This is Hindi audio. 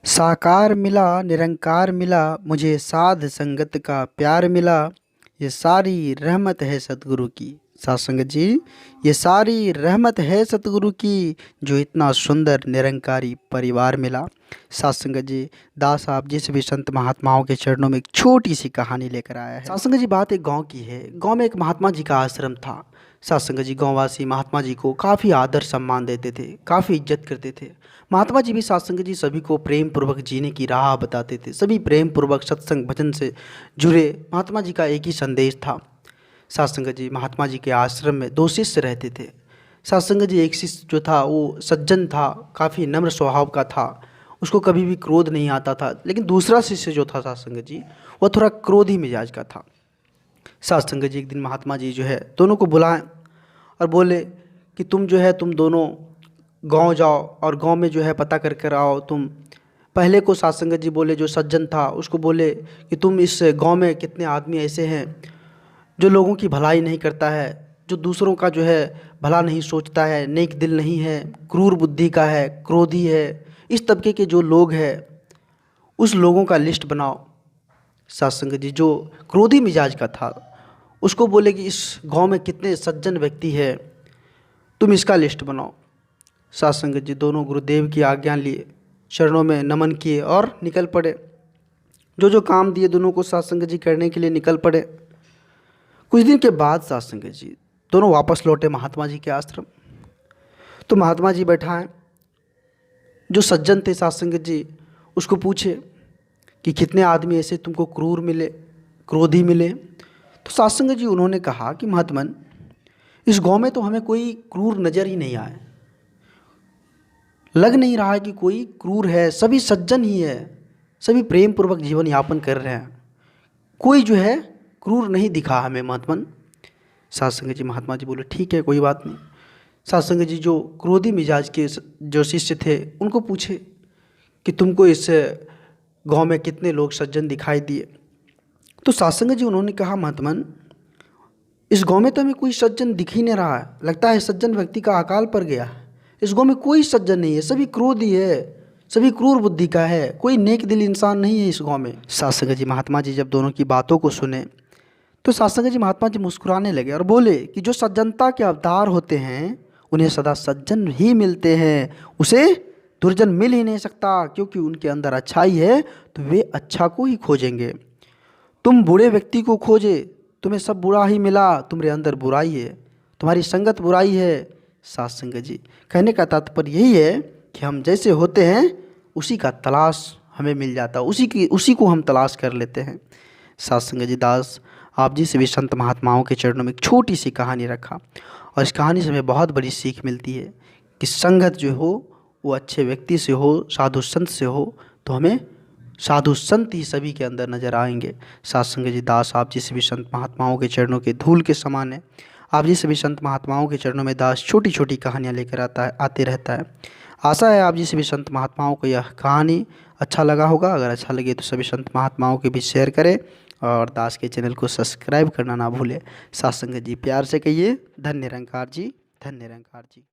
साकार मिला निरंकार मिला, मुझे साध संगत का प्यार मिला। ये सारी रहमत है सतगुरु की। साध संगत जी, ये सारी रहमत है सतगुरु की, जो इतना सुंदर निरंकारी परिवार मिला। साध संगत जी, दास आप जिस भी संत महात्माओं के चरणों में एक छोटी सी कहानी लेकर आया है। साध संगत जी, बात एक गांव की है। गांव में एक महात्मा जी का आश्रम था। साध संगत जी, गांववासी महात्मा जी को काफ़ी आदर सम्मान देते थे, काफ़ी इज्जत करते थे। महात्मा जी भी साध संगत जी सभी को प्रेम पूर्वक जीने की राह बताते थे। सभी प्रेम पूर्वक सत्संग भजन से जुड़े। महात्मा जी का एक ही संदेश था। साध संगत जी, महात्मा जी के आश्रम में 2 शिष्य रहते थे। साध संगत जी, एक शिष्य जो था वो सज्जन था, काफ़ी नम्र स्वभाव का था, उसको कभी भी क्रोध नहीं आता था। लेकिन दूसरा शिष्य जो था साध संगत जी, वह थोड़ा क्रोधी मिजाज का था। साध संगत जी, एक दिन महात्मा जी जो है दोनों को बुलाएं और बोले कि तुम जो है तुम दोनों गांव जाओ और गांव में जो है पता कर कर आओ। तुम पहले को साध संगत जी बोले, जो सज्जन था उसको बोले कि तुम इस गांव में कितने आदमी ऐसे हैं जो लोगों की भलाई नहीं करता है, जो दूसरों का जो है भला नहीं सोचता है, नेक दिल नहीं है, क्रूर बुद्धि का है, क्रोधी है। इस तबके के जो लोग हैं उस लोगों का लिस्ट बनाओ। साध संगत जी, जो क्रोधी मिजाज का था उसको बोले कि इस गांव में कितने सज्जन व्यक्ति है, तुम इसका लिस्ट बनाओ। साध संगत जी दोनों गुरुदेव की आज्ञा लिए, चरणों में नमन किए और निकल पड़े। जो काम दिए दोनों को साध संगत जी करने के लिए निकल पड़े। कुछ दिन के बाद साध संगत जी दोनों वापस लौटे महात्मा जी के आश्रम। तो महात्मा जी बैठाएं, जो सज्जन थे साध संगत जी उसको पूछे कि कितने आदमी ऐसे तुमको क्रूर मिले, क्रोधी मिले। तो साध संगत जी उन्होंने कहा कि महात्मन, इस गांव में तो हमें कोई क्रूर नज़र ही नहीं आए, लग नहीं रहा है कि कोई क्रूर है, सभी सज्जन ही है, सभी प्रेम पूर्वक जीवन यापन कर रहे हैं, कोई जो है क्रूर नहीं दिखा हमें महात्मन। साध संगत जी, महात्मा जी बोले ठीक है, कोई बात नहीं। साध संगत जी जो क्रोधी मिजाज के जो शिष्य थे उनको पूछे कि तुमको इस गांव में कितने लोग सज्जन दिखाई दिए। तो साध संगत जी उन्होंने कहा, महात्मन, इस गांव में तो हमें कोई सज्जन दिख ही नहीं रहा है, लगता है सज्जन व्यक्ति का अकाल पड़ गया है। इस गांव में कोई सज्जन नहीं है, सभी क्रोधी है, सभी क्रूर बुद्धि का है, कोई नेक दिल इंसान नहीं है इस गांव में। साध संगत जी, महात्मा जी जब दोनों की बातों को सुने तो साध संगत जी, महात्मा जी मुस्कुराने लगे और बोले कि जो सज्जनता के अवतार होते हैं उन्हें सदा सज्जन ही मिलते हैं, उसे दुर्जन मिल ही नहीं सकता, क्योंकि उनके अंदर अच्छाई है तो वे अच्छा को ही खोजेंगे। तुम बुरे व्यक्ति को खोजे, तुम्हें सब बुरा ही मिला, तुम्हारे अंदर बुराई है, तुम्हारी संगत बुराई है। साध संगत जी, कहने का तात्पर्य यही है कि हम जैसे होते हैं उसी का तलाश हमें मिल जाता है, उसी को हम तलाश कर लेते हैं। साध संगत जी, दास आप जी से भी संत महात्माओं के चरणों में एक छोटी सी कहानी रखा और इस कहानी से हमें बहुत बड़ी सीख मिलती है कि संगत जो हो वो अच्छे व्यक्ति से हो, साधु संत से हो, तो हमें साधु संत ही सभी के अंदर नजर आएंगे। साध संगत जी, दास आप जी से भी संत महात्माओं के चरणों के धूल के समान है। आप जी से भी संत महात्माओं के चरणों में दास छोटी छोटी कहानियाँ लेकर आते रहता है। आशा है आप जी से भी संत महात्माओं को यह कहानी अच्छा लगा होगा। अगर अच्छा लगे तो सभी संत महात्माओं के बीच शेयर करें और दास के चैनल को सब्सक्राइब करना ना भूलें। साध संगत जी, प्यार से कहिए धन्य निरंकार जी, धन्य निरंकार जी।